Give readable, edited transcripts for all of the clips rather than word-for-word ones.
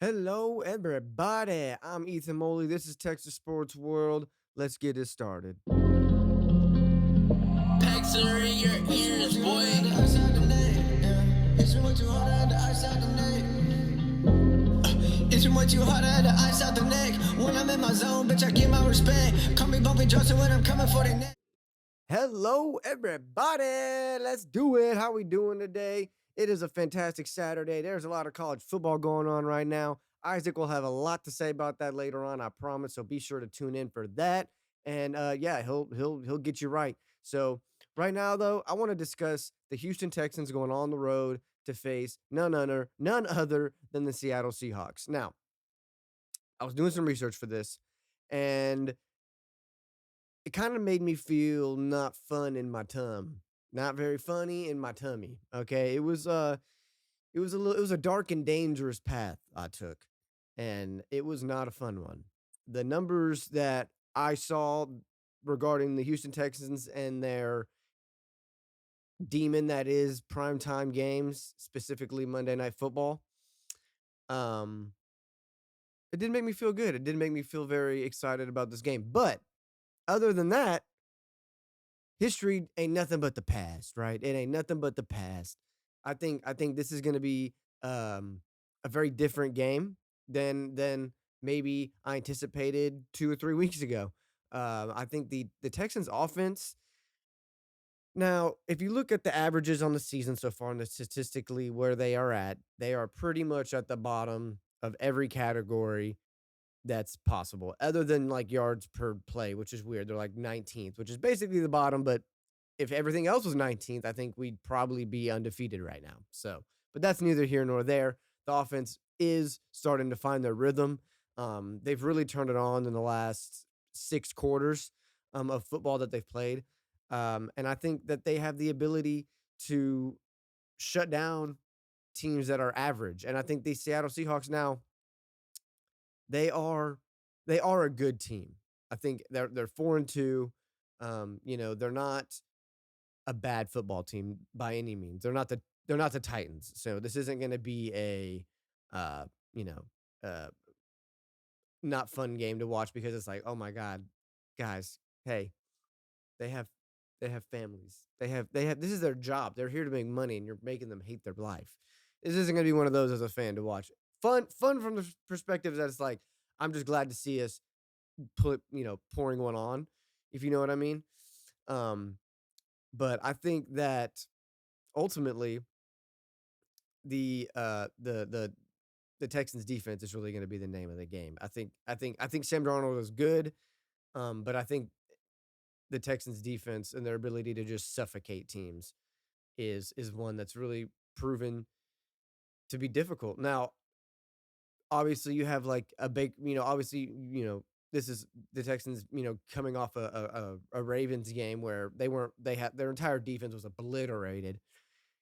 Hello, everybody. I'm Ethan Moley. This is Texas Sports World. Let's get it started. Packs are in your ears, boy. It's too much you harder at the ice out the neck. When I'm in my zone, bitch, I get my respect. Call me Bumpy Johnson when I'm coming for the neck. Hello, everybody. Let's do it. How we doing today? It is a fantastic Saturday. There's a lot of college football going on right now. Isaac will have a lot to say about that later on, I promise. So be sure to tune in for that. And yeah, he'll get you right. So right now, though, I want to discuss the Houston Texans going on the road to face none other than the Seattle Seahawks. Now, I was doing some research for this, and it kind of made me feel not fun in my not very funny in my tummy. Okay, it was a dark and dangerous path I took, and it was not a fun one. The numbers that I saw regarding the Houston Texans and their demon that is primetime games, specifically Monday Night Football, um, it didn't make me feel good. It didn't make me feel very excited about this game. But other than that, history ain't nothing but the past, right? It ain't nothing but the past. I think this is going to be a very different game than maybe I anticipated 2 or 3 weeks ago. I think the Texans offense. Now, if you look at the averages on the season so far and the statistically where they are at, they are pretty much at the bottom of every category that's possible, other than like yards per play, which is weird. They're like 19th, which is basically the bottom. But if everything else was 19th, I think we'd probably be undefeated right now. So, but that's neither here nor there. The offense is starting to find their rhythm. They've really turned it on in the last 6 quarters of football that they've played. And I think that they have the ability to shut down teams that are average. And I think the Seattle Seahawks now, they are they are a good team. I think they're 4-2. They're not a bad football team by any means. They're not the Titans. So this isn't going to be a uh, you know, uh not fun game to watch because it's like, "Oh my god, guys, hey, they have they have families. They have this is their job. They're here to make money and you're making them hate their life." This isn't going to be one of those as a fan to watch. Fun from the perspective that it's like I'm just glad to see us pouring one on, if you know what I mean. Um but I think that ultimately the Texans defense is really going to be the name of the game. I think Sam Darnold is good, but I think the Texans defense and their ability to just suffocate teams is one that's really proven to be difficult. Now, obviously you have like a big, obviously, this is the Texans, coming off a Ravens game where they had their entire defense was obliterated.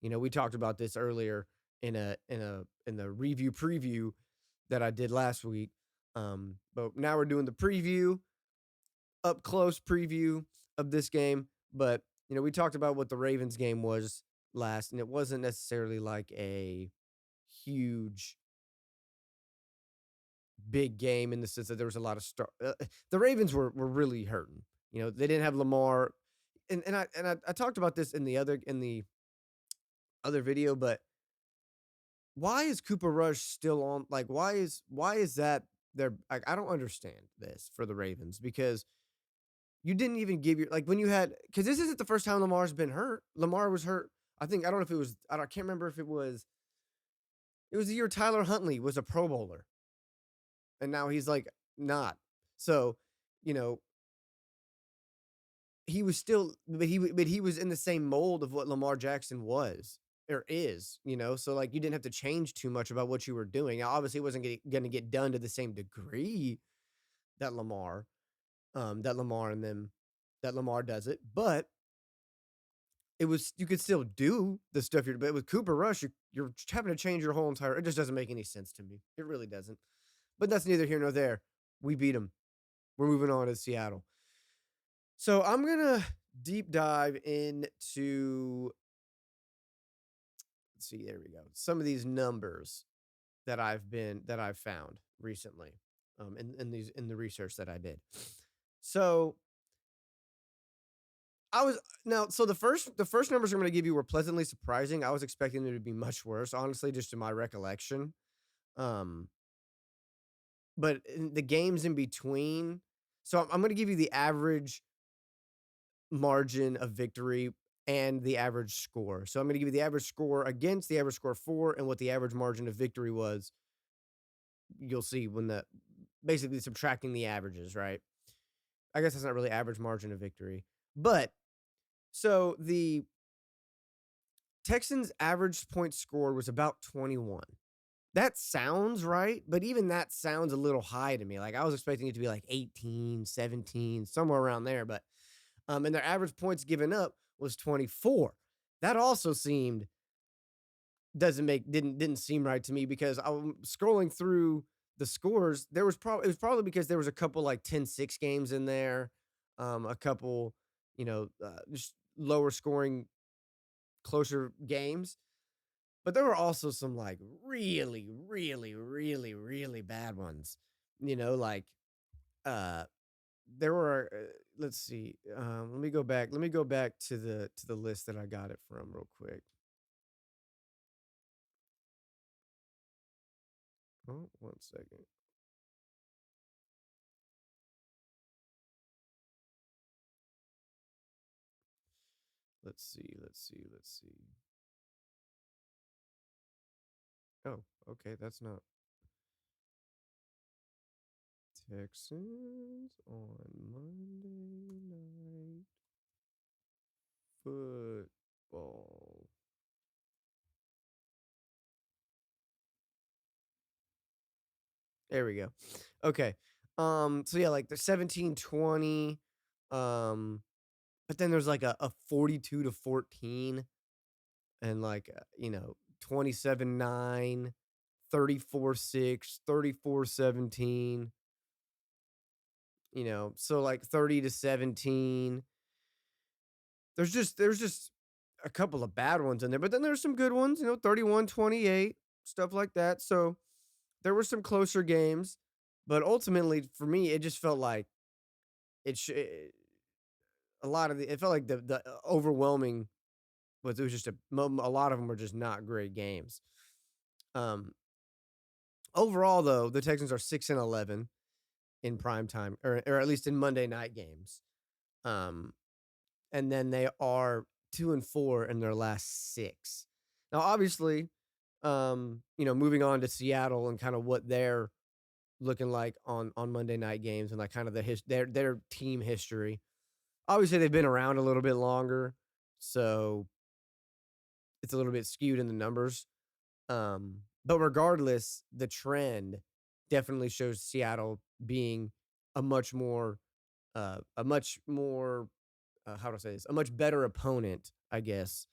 We talked about this earlier in the review preview that I did last week. But now we're doing the preview, up close preview of this game. But we talked about what the Ravens game was last, and it wasn't necessarily like a huge big game in the sense that there was a lot of the Ravens were really hurting. They didn't have Lamar, and I talked about this in the other video, but why is Cooper Rush still on? Like, why is that there? Like, I don't understand this for the Ravens because you didn't even give your like when you had because this isn't the first time Lamar's been hurt. Lamar was hurt. I don't know if it was. I can't remember if it was. It was the year Tyler Huntley was a Pro Bowler, and now he's like not. So, you know, he was still, but he was in the same mold of what Lamar Jackson was or is. So like you didn't have to change too much about what you were doing. Now, obviously, it wasn't going to get done to the same degree that Lamar and them that Lamar does it, but you could still do the stuff but with Cooper Rush, you're having to change your whole entire. It just doesn't make any sense to me. It really doesn't. But that's neither here nor there. We beat them. We're moving on to Seattle. So I'm gonna deep dive into. Let's see. There we go. Some of these numbers that I've found recently, in the research that I did. So I was now so the first numbers I'm gonna give you were pleasantly surprising. I was expecting them to be much worse, honestly, just in my recollection. Um, but in the games in between, so I'm gonna give you the average margin of victory and the average score. So I'm gonna give you the average score against the average score for and what the average margin of victory was. You'll see when the basically subtracting the averages, right? I guess that's not really average margin of victory. But so the Texans' average point score was about 21. That sounds right, but even that sounds a little high to me. Like I was expecting it to be like 18, 17, somewhere around there, but and their average points given up was 24. That also seemed doesn't make didn't seem right to me because I'm scrolling through the scores. There was probably it was probably because there was a couple like 10-6 games in there, a couple, just lower scoring, closer games. But there were also some like really, really, really, really bad ones. Like uh there were let's see. Let me go back to the list that I got it from real quick. Oh, 1 second. Let's see. Oh, okay, that's not Texans on Monday Night Football. There we go. Okay. So yeah, like the 17-20, but then there's like a 42-14 and like 27-9, 34-6, 34-17, so like 30-17. There's just a couple of bad ones in there, but then there's some good ones, 31-28, stuff like that. So there were some closer games, but ultimately for me, it just felt like it sh- a lot of it felt like the overwhelming was it was just a lot of them were just not great games. Um, Overall, though, the Texans are 6-11 in prime time, or at least in Monday night games. Um, and then they are 2-4 in their last six. Now, obviously, moving on to Seattle and kind of what they're looking like on Monday night games and like kind of their team history. Obviously, they've been around a little bit longer, so it's a little bit skewed in the numbers. But regardless, the trend definitely shows Seattle being a much more, a much more, how do I say this? A much better opponent, I guess,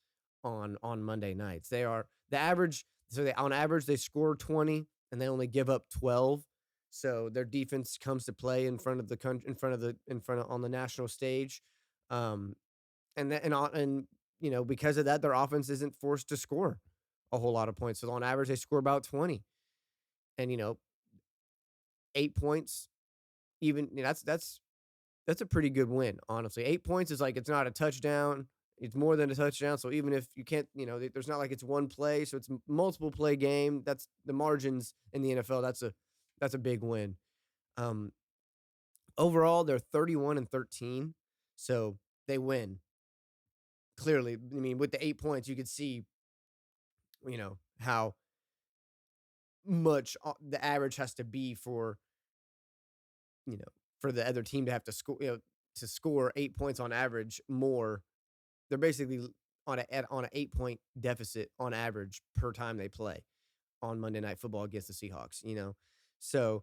on Monday nights. They are the average. So they on average they score 20 and they only give up 12. So their defense comes to play in front of the country, in front of on the national stage. Um, and because of that, their offense isn't forced to score a whole lot of points. So on average, they score about 20, and 8 points. Even that's a pretty good win, honestly. 8 points is like it's not a touchdown; it's more than a touchdown. So even if you can't, there's not like it's one play, so it's multiple play game. That's the margins in the NFL. That's a big win. Um, Overall, they're 31-13, so they win clearly. I mean, with the 8 points, you could see how much the average has to be you know, for the other team to have to score, to score 8 points on average more. They're basically on an 8 point deficit on average per time they play on Monday Night Football against the Seahawks. So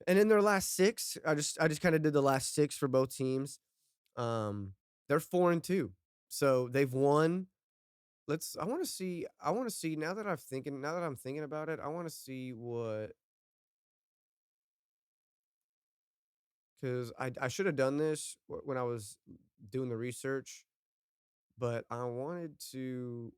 and in their last six, I just kind of did the last six for both teams. Um, they're 4-2, so they've won. I want to see now that I'm thinking about it. I want to see what because I should have done this when I was doing the research, but I wanted to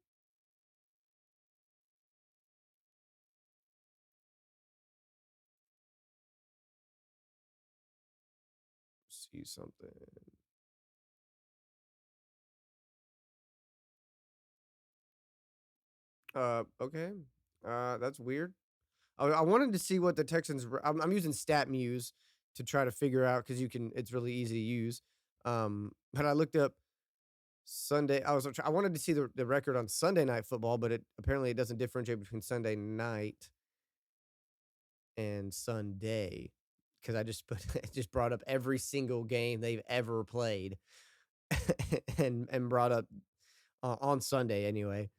see something. Okay. That's weird. I wanted to see what the Texans. I'm using StatMuse to try to figure out because you can. It's really easy to use. But I looked up Sunday. I wanted to see the record on Sunday Night Football, but it doesn't differentiate between Sunday night and Sunday because I just put it just brought up every single game they've ever played and brought up on Sunday anyway.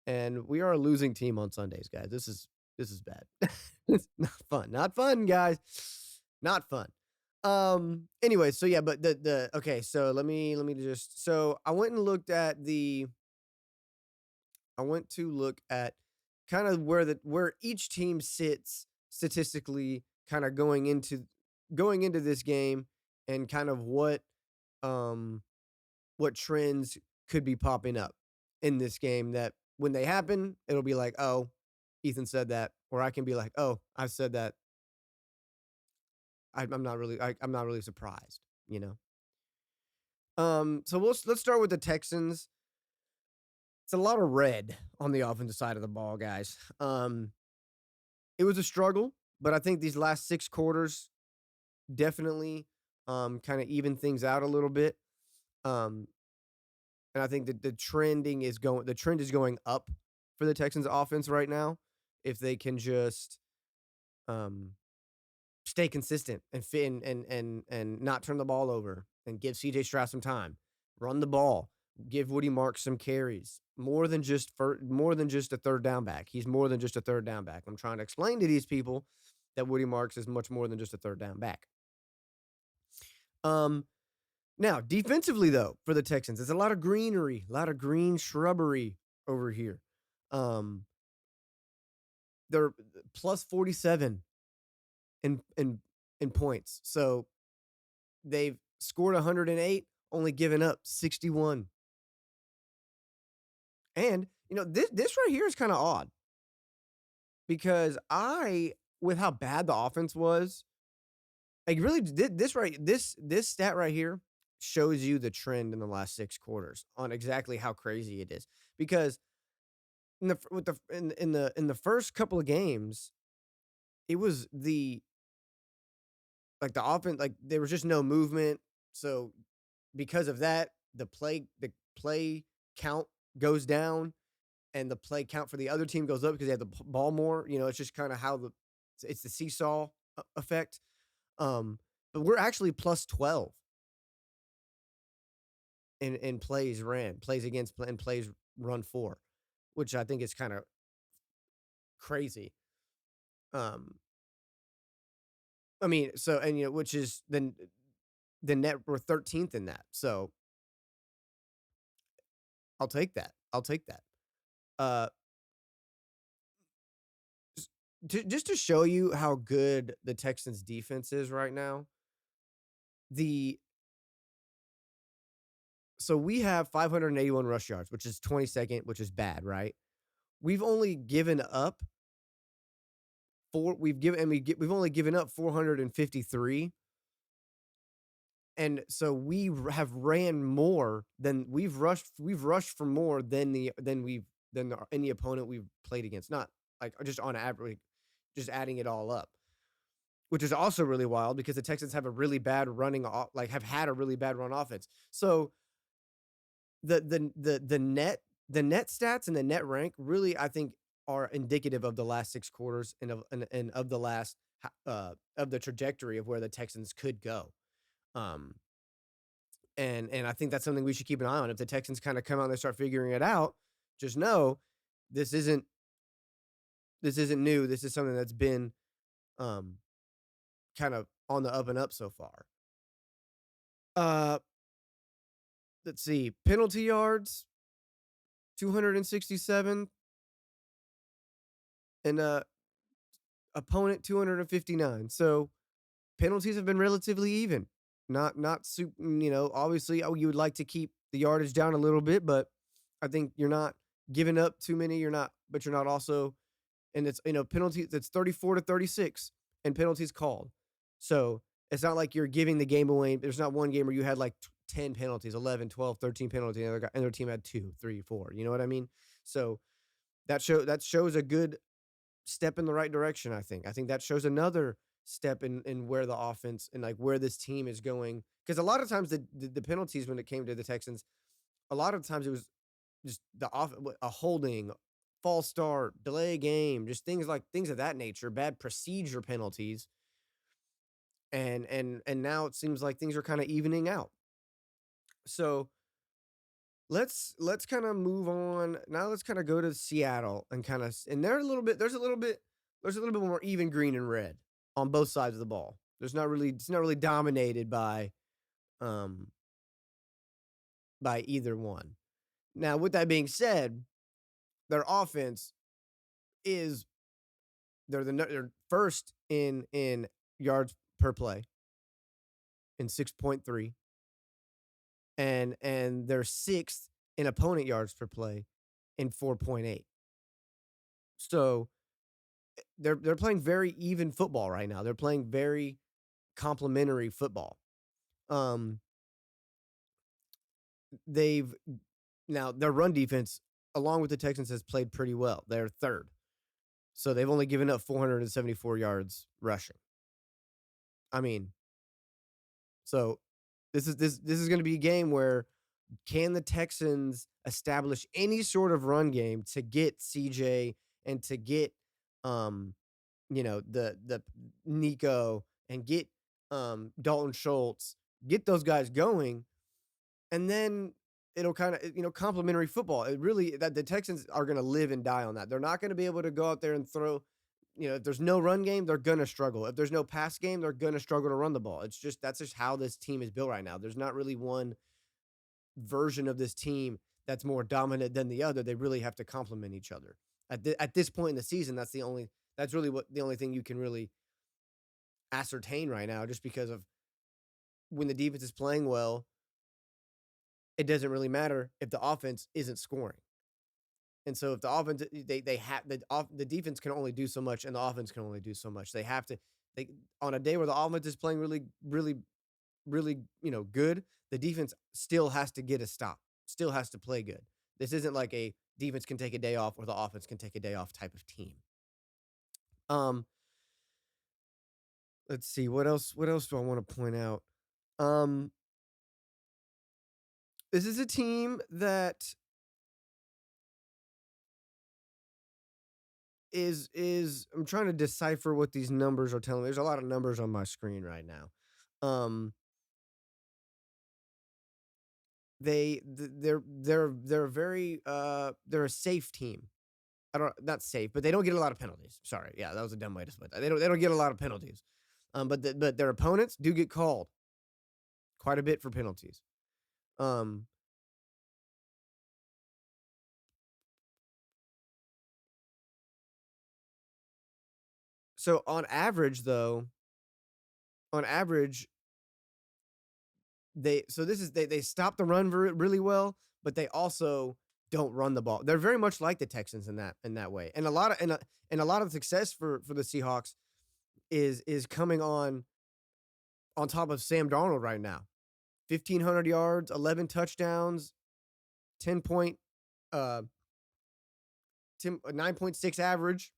And we are a losing team on Sundays, guys. This is bad. It's not fun. Not fun, guys. Not fun. Anyway, so yeah, but the okay, so let me just so I went to look at kind of where each team sits statistically kind of going into this game and kind of um what trends could be popping up in this game that when they happen, it'll be like, "Oh, Ethan said that," or I can be like, "Oh, I said that." I'm not really surprised, you know. So let's start with the Texans. It's a lot of red on the offensive side of the ball, guys. It was a struggle, but I think these last 6 quarters definitely kind of even things out a little bit. Um, and I think that the trend is going up for the Texans offense right now if they can just um stay consistent and fit and not turn the ball over and give CJ Stroud some time. Run the ball. Give Woody Marks some carries. More than just a third down back. He's more than just a third down back. I'm trying to explain to these people that Woody Marks is much more than just a third down back. Um Now, defensively though, for the Texans, it's a lot of greenery, a lot of green shrubbery over here. Um they're plus 47 in points. So they've scored 108, only given up 61. And this right here is kind of odd because with how bad the offense was, like really this stat right here shows you the trend in the last 6 quarters on exactly how crazy it is. Because in the first couple of games, it was the offense, like there was just no movement. So because of that, the play count goes down and the play count for the other team goes up because they have the ball more. It's just kind of how it's the seesaw effect. Um, but we're actually plus 12 in plays against and plays run for, which I think is kind of crazy. Um, I mean, so and which is then the net we're 13th in that. So I'll take that. I'll take that. Uh, just to show you how good the Texans defense is right now. The So we have 581 rush yards, which is 22nd, which is bad, right? We've only given up we've only given up 453. And so have ran more than we've rushed for more than any opponent we've played against. Not like just on average, just adding it all up. Which is also really wild because the Texans have a really bad have had a really bad run offense. So the net stats and the net rank really, I think, are indicative of the last 6 quarters and of the last of the trajectory of where the Texans could go. Um, and I think that's something we should keep an eye on. If the Texans kind of come out and they start figuring it out, just know this isn't new. This is something that's been um kind of on the up and up so far. Uh, let's see, penalty yards 267 and opponent 259. So penalties have been relatively even. Not super, obviously you would like to keep the yardage down a little bit, but I think you're not giving up too many. You're not also, and it's penalties, it's 34 to 36 and penalties called. So It's not like you're giving the game away. There's not one game where you had like 10 penalties, 11, 12, 13 penalties, and the other team had 2, 3, 4. You know what I mean? So that shows a good step in the right direction, I think. I think that shows another step in where the offense and like where this team is going. Because a lot of times the penalties when it came to the Texans, a lot of times it was just a holding, false start, delay game, just things of that nature, bad procedure penalties. And now it seems like things are kind of evening out. So let's kind of move on. Now let's kind of go to Seattle and and they're a little bit there's a little bit more even green and red on both sides of the ball. It's not really dominated um by either one. Now with that being said, their offense is they're first in yards per play in 6.3, and they're sixth in opponent yards per play in 4.8. So they're playing very even football right now. They're playing very complementary football. Um, they've Now their run defense, along with the Texans, has played pretty well. They're third, so they've only given up 474 yards rushing. I mean, so this is going to be a game where can the Texans establish any sort of run game to get CJ and to get um the Nico and get Dalton Schultz, get those guys going, and then it'll kind of complementary football. It really that the Texans are going to live and die on that. They're not going to be able to go out there and throw. If there's no run game, they're going to struggle. If there's no pass game, they're going to struggle to run the ball. That's just how this team is built right now. There's not really one version of this team that's more dominant than the other. They really have to complement each other. At this point in the season, that's really what the only thing you can really ascertain right now, just because of when the defense is playing well, it doesn't really matter if the offense isn't scoring. And so if the offense they have the defense can only do so much and the offense can only do so much. They on a day where the offense is playing really really really, good, the defense still has to get a stop. Still has to play good. This isn't like a defense can take a day off or the offense can take a day off type of team. Um let's see what else do I want to point out? Um this is a team that is I'm trying to decipher what these numbers are telling me. There's a lot of numbers on my screen right now. Um they're very they're a safe team. I don't Not safe, but they don't get a lot of penalties. Sorry, yeah, that was a dumb way to split that. They don't get a lot of penalties. But their opponents do get called quite a bit for penalties. Um so on average they stop the run really well, but they also don't run the ball. They're very much like the Texans in that way. And a lot of success for the Seahawks is coming on top of Sam Darnold right now. 1,500 yards, 11 touchdowns, 10 point, uh, 9.6 average.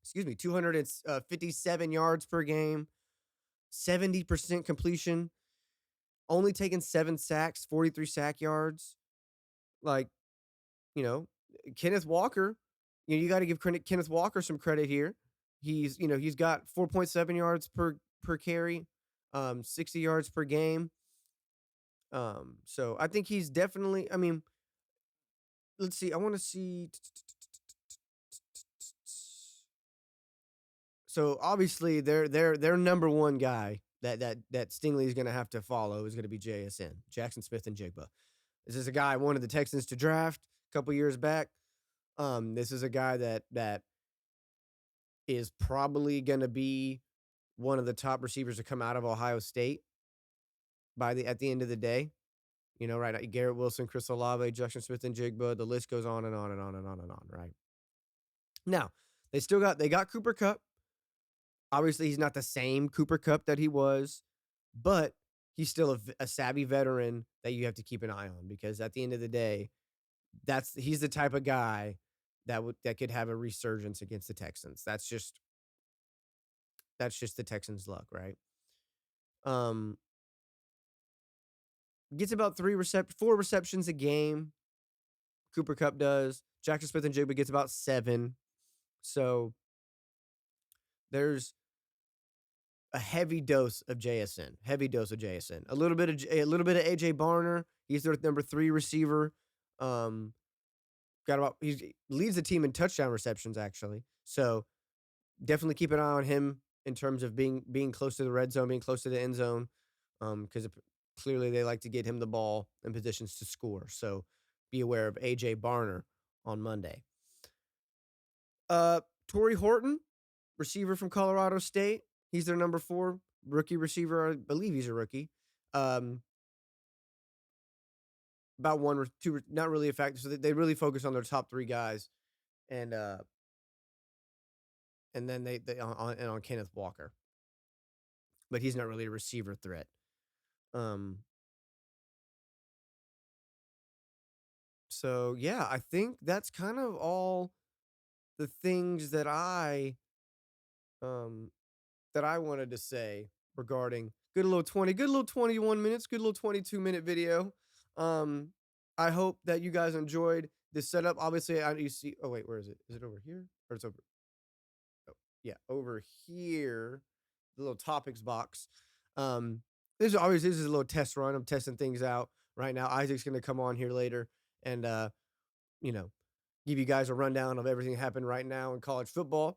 Excuse me, 257 yards per game, 70% completion, only taking 7 sacks, 43 sack yards. Like, you know, Kenneth Walker, you got to give Kenneth Walker some credit here. He's got 4.7 yards per carry, 60 yards per game. So I think he's definitely. I mean, let's see. I want to see. So obviously, their number one guy that Stingley is going to have to follow is going to be JSN, Jackson Smith and Jigba. This is a guy I wanted the Texans to draft a couple years back. This is a guy that is probably going to be one of the top receivers to come out of Ohio State at the end of the day. Right? Garrett Wilson, Chris Olave, Jackson Smith and Jigba. The list goes on and on and on and on and on. Right now, they got Cooper Kupp. Obviously, he's not the same Cooper Cup that he was, but he's still a savvy veteran that you have to keep an eye on because at the end of the day, he's the type of guy that could have a resurgence against the Texans. That's just the Texans' luck, right? Um, Gets about 4 receptions a game. Cooper Cup does. Jackson Smith and Jigba gets about 7. So there's a heavy dose of JSN. Heavy dose of JSN. A little bit of AJ Barner. He's their number 3 receiver. Um, he leads the team in touchdown receptions actually. So definitely keep an eye on him in terms of being close to the red zone, being close to the end zone, because clearly they like to get him the ball in positions to score. So be aware of AJ Barner on Monday. Torrey Horton, receiver from Colorado State. He's their number 4 rookie receiver. I believe he's a rookie. About 1 or 2, not really a factor. So they really focus on their top 3 guys, and then they on Kenneth Walker, but he's not really a receiver threat. So yeah, I think that's kind of all the things that I wanted to say regarding good little 21 minutes, good little 22-minute video. I hope that you guys enjoyed this setup. Obviously, you see. Oh wait, where is it? Is it over here or it's over? Oh, yeah, over here. The little topics box. This is a little test run. I'm testing things out right now. Isaac's gonna come on here later and you know, give you guys a rundown of everything that happened right now in college football.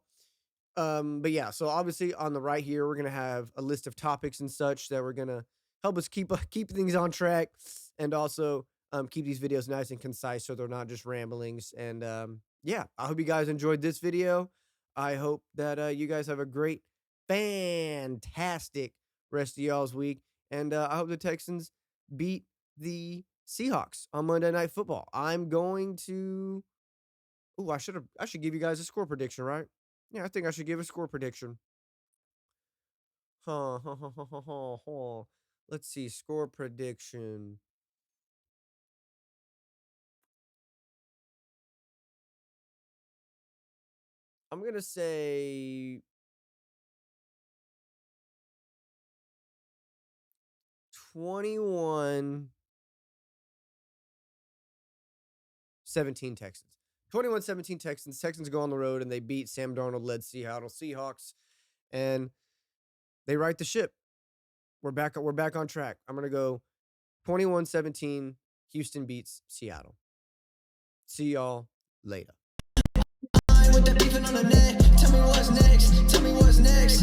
But yeah, so obviously on the right here, we're gonna have a list of topics and such that we're gonna help us keep things on track, and also keep these videos nice and concise so they're not just ramblings. And yeah, I hope you guys enjoyed this video. I hope that you guys have a great, fantastic rest of y'all's week, and I hope the Texans beat the Seahawks on Monday Night Football. I'm going to. Oh, I should give you guys a score prediction, right? Yeah, I think I should give a score prediction. Huh, huh, huh, huh, huh, huh, huh. Let's see, score prediction. I'm gonna say 21-17 Texans. 21-17 Texans. Texans go on the road and they beat Sam Darnold-led Seattle Seahawks, and they right the ship. We're back on track. I'm gonna go 21-17. Houston beats Seattle. See y'all later. With that beefing on the net, tell me what's next, tell me what's next.